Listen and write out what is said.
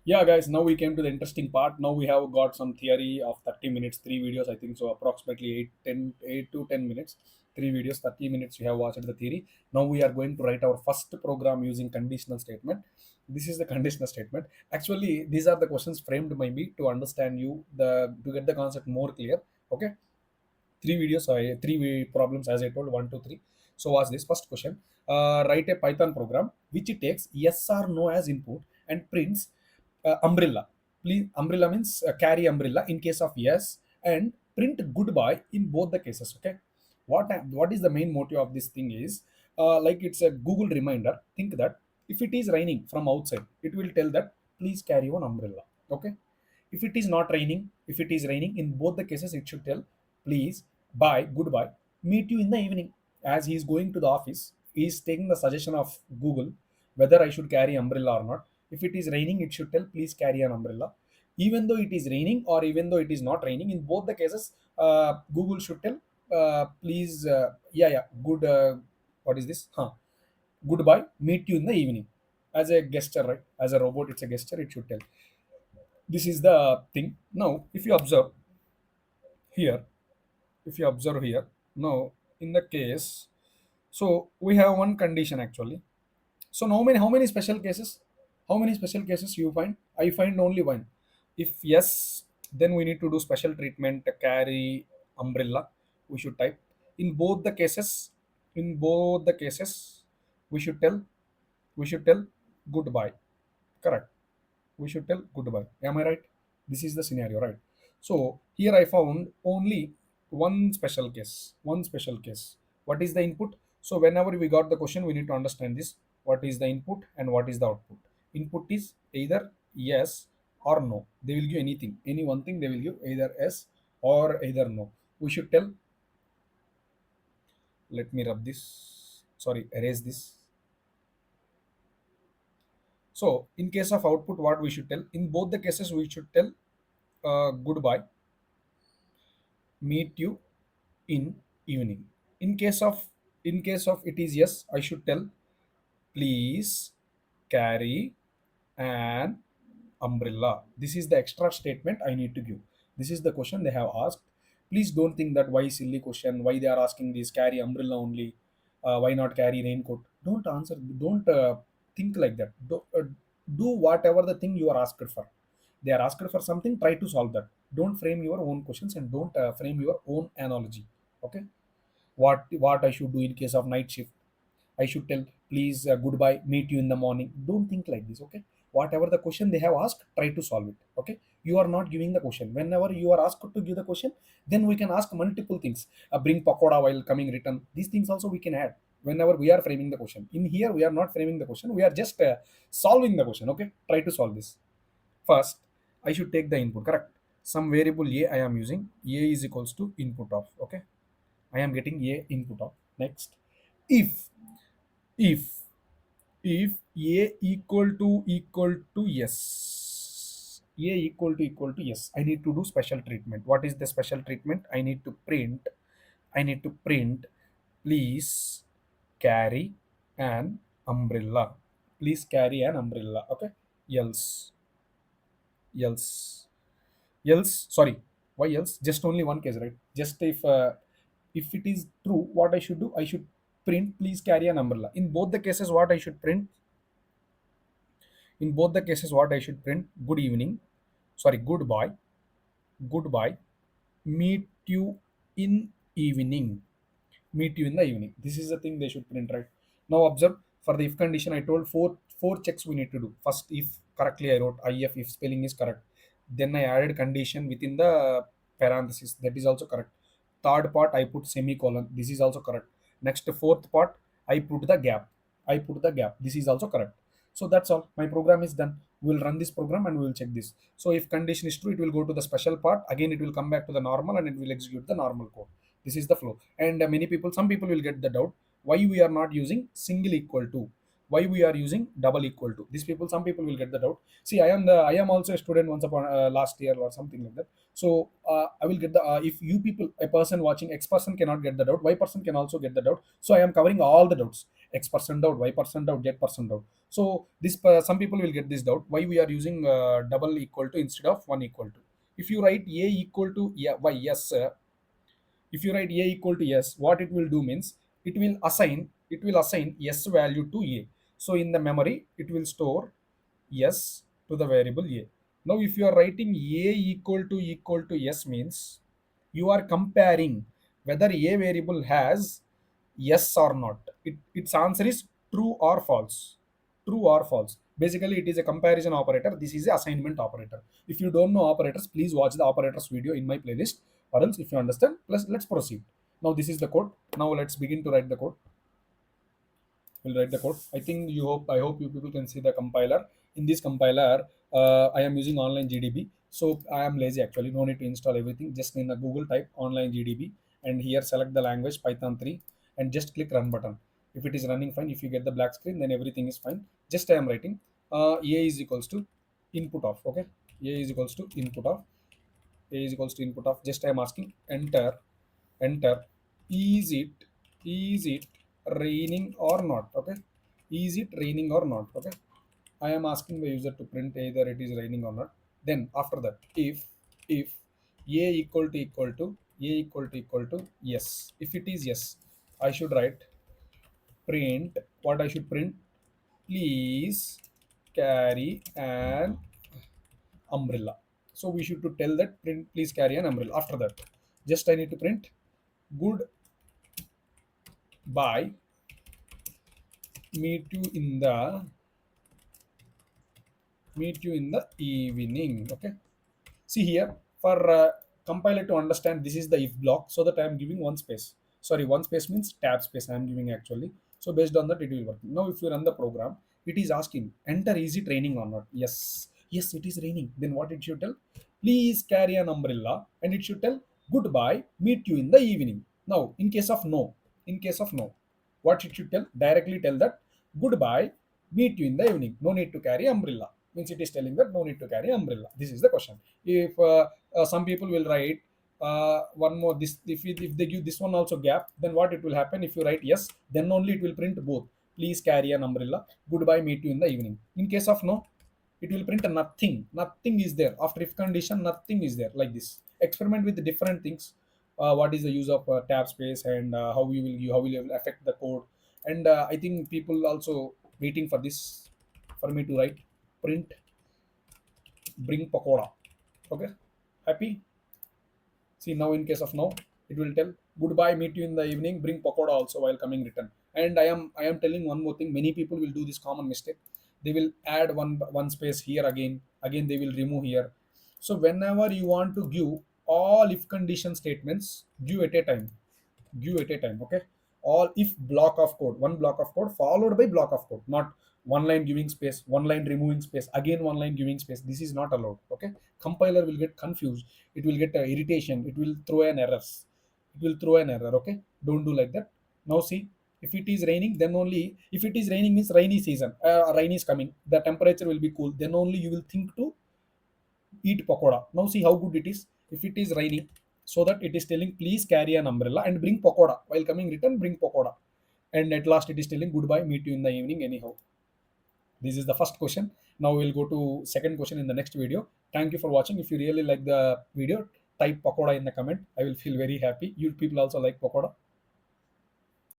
Yeah, guys, now we came to the interesting part. Now we have got some theory of 30 minutes, three videos, I think so, approximately 8 to 10 minutes, three videos, 30 minutes. We have watched the theory. Now we are going to write our first program using conditional statement. This is the conditional statement. Actually, these are the questions framed by me to understand you, to get the concept more clear. Okay, three videos, problems as I told, one, two, three. So, watch this first question. Write a Python program which takes yes or no as input and prints umbrella. Please, umbrella means carry umbrella in case of yes, and print goodbye in both the cases. Okay, what is the main motive of this thing is like it's a Google reminder. Think that if it is raining from outside, it will tell that please carry one umbrella. Okay, if it is not raining, if it is raining, in both the cases it should tell please bye, goodbye, meet you in the evening. As he is going to the office, he is taking the suggestion of Google whether I should carry umbrella or not. If it is raining, it should tell please carry an umbrella. Even though it is raining or even though it is not raining, in both the cases, Google should tell please, yeah, yeah, good, what is this, goodbye, meet you in the evening. As a gesture, right? As a robot, it's a gesture, it should tell. This is the thing. Now if you observe here, if you observe here, now in the case, so we have one condition actually. So how many special cases, how many special cases you find? I find only one. If yes, then we need to do special treatment, carry umbrella, we should type. In both the cases, in both the cases, we should tell, we should tell goodbye. Correct, we should tell goodbye. Am I right? This is the scenario, right? So here I found only one special case. One special case. What is the input? So whenever we got the question, we need to understand this. What is the input and what is the output? Input is either yes or no. They will give anything. Any one thing they will give either yes or either no. We should tell, let me rub this. Sorry, erase this. So in case of output, what we should tell? In both the cases, we should tell goodbye, meet you in evening. In case of, in case of it is yes, I should tell please carry an umbrella. This is the extra statement I need to give. This is the question they have asked. Please don't think that why silly question, why they are asking this, carry umbrella only, why not carry raincoat. Don't answer, don't think like that. Do whatever the thing you are asked for. They are asked for something, try to solve that. Don't frame your own questions and don't frame your own analogy. Okay, what I should do in case of night shift? I should tell please, goodbye, meet you in the morning. Don't think like this. Okay, whatever the question they have asked, try to solve it. Okay, you are not giving the question. Whenever you are asked to give the question, then we can ask multiple things. Bring pakoda while coming return. These things also we can add whenever we are framing the question. In here, we are not framing the question. We are just solving the question. Okay, try to solve this. First, I should take the input. Correct. Some variable a I am using. A is equals to input of. Okay, I am getting a input of. Next, if if if a equal to yes, a equal to yes, I need to do special treatment. What is the special treatment? I need to print please carry an umbrella. Please carry an umbrella. Okay, else, else, else, sorry, why else? Just only one case, right? Just if it is true, what I should do, I should print please carry an umbrella. In both the cases, what I should print? In both the cases, what I should print? Good evening, sorry, goodbye, goodbye, meet you in evening, meet you in the evening. This is the thing they should print, right? Now observe, for the if condition, I told four checks we need to do. First, if correctly I wrote if spelling is correct. Then I added condition within the parenthesis, that is also correct. Third part, I put semicolon, this is also correct. Next, fourth part, I put the gap, this is also correct. So that's all, my program is done. We'll run this program and we will check this. So if condition is true, it will go to the special part, again it will come back to the normal and it will execute the normal code. This is the flow. And many people, some people will get the doubt why we are not using single equal to. why we are using double equal to. These people, some people will get the doubt. See, I am also a student once upon last year or something like that. So I will get the if you people, a person watching, X person cannot get the doubt, Y person can also get the doubt. So I am covering all the doubts: X person doubt, Y person doubt, Z person doubt. So this some people will get this doubt, why we are using double equal to instead of one equal to. If you write a equal to y, yes, if you write a equal to s, what it will do means it will assign s value to a. So in the memory it will store s to the variable a. Now if you are writing a equal to s means you are comparing whether a variable has yes or not. Its answer is true or false. True or false. Basically it is a comparison operator, this is a assignment operator. If you don't know operators, please watch the operators video in my playlist, or else if you understand, let's proceed. Now this is the code. Now let's begin to write the code. We'll write the code. I hope you people can see the compiler. In this compiler, I am using online GDB. So I am lazy actually, no need to install everything. Just in the Google type online GDB, and here select the language Python 3 and just click run button. If it is running fine, if you get the black screen, then everything is fine. Just I am writing a is equals to input of, okay, a is equals to input of, a is equals to input of. Just I am asking enter, is it raining or not, okay, is it raining or not, okay. I am asking the user to print either it is raining or not. Then after that, if a equal to yes, if it is yes, I should write print, what I should print, please carry an umbrella. So we should to tell that print please carry an umbrella. After that, just I need to print good bye, meet you in the evening, okay. See here, for compiler to understand, this is the if block, so that I am giving one space. Sorry, one space means tab space I am giving actually. So based on that it will work. Now if you run the program, it is asking enter, is it raining or not. Yes, yes, it is raining. Then what it should tell, please carry an umbrella, and it should tell goodbye, meet you in the evening. Now in case of no, what it should tell, directly tell that goodbye, meet you in the evening, no need to carry umbrella. Means it is telling that no need to carry umbrella. This is the question. If some people will write one more, this if they give this one also gap, then what it will happen, if you write yes, then only it will print both, please carry an umbrella, goodbye, meet you in the evening. In case of no, it will print nothing is there. After if condition, nothing is there. Like this, experiment with different things. What is the use of tab space, and how will you affect the code. And I think people also waiting for this, for me to write print bring pakoda, okay. Happy. See now, in case of now, it will tell goodbye, meet you in the evening, bring pakoda also while coming return. And I am telling one more thing, many people will do this common mistake. They will add one space here, again they will remove here. So whenever you want to give all if condition statements, give at a time, okay. All if block of code, one block of code followed by block of code, not one line giving space, one line removing space, again one line giving space. This is not allowed, okay. Compiler will get confused, it will get irritation, it will throw an errors, it will throw an error, okay. Don't do like that. Now see, if it is raining, then only, if it is raining means rainy season, rain is coming, the temperature will be cool, then only you will think to eat pakoda. Now see how good it is. If it is raining, so that it is telling please carry an umbrella and bring pakoda, while coming return bring pakoda. And at last it is telling goodbye, meet you in the evening anyhow. This is the first question. Now we'll go to second question in the next video. Thank you for watching. If you really like the video, type pakoda in the comment. I will feel very happy. You people also like pakoda.